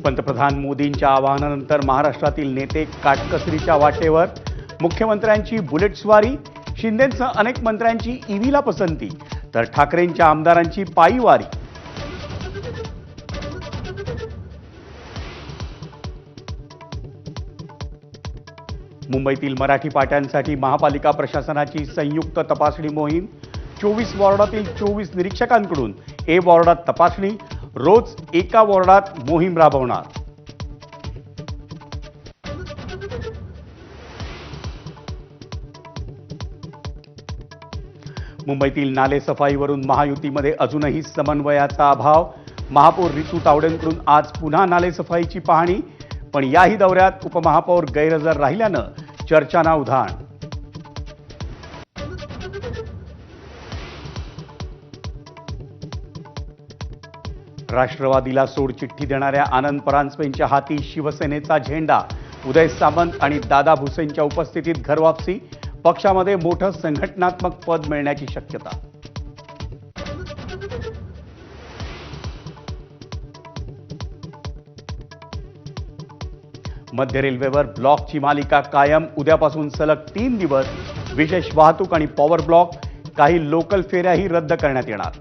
पंतप्रधान मोदींच्या आवाहनानंतर महाराष्ट्रातील नेते काटकसरीच्या वाटेवर. मुख्यमंत्र्यांची बुलेटस्वारी, शिंदेंसह अनेक मंत्र्यांची ईव्हीला पसंती, तर ठाकरेंच्या आमदारांची पायी वारी. मुंबईतील मराठी पाट्यांसाठी महापालिका प्रशासनाची संयुक्त तपासणी मोहीम. 24 वॉर्डातील 24 निरीक्षकांकडून वॉर्डात तपासणी. रोज एका वॉर्डात मोहीम राबवणार. मुंबईतील नाले सफाईवरून महायुतीमध्ये अजूनही समन्वयाचा अभाव. महापौर रितू तावडेंकडून आज पुन्हा नाले सफाईची पाहणी, पण याही दौऱ्यात उपमहापौर गैरहजर राहिल्यानं चर्चांना उधाण. राष्ट्रवादीला सोडचिठ्ठी देणाऱ्या आनंद परांजपेंच्या हाती शिवसेनेचा झेंडा. उदय सामंत आणि दादा भुसेंच्या उपस्थितीत घरवापसी. पक्षामध्ये मोठं संघटनात्मक पद मिळण्याची शक्यता. मध्य रेल्वेवर ब्लॉकची मालिका कायम. उद्यापासून सलग 3 दिवस विशेष वाहतूक आणि पॉवर ब्लॉक. काही लोकल फेऱ्याही रद्द करण्यात येणार.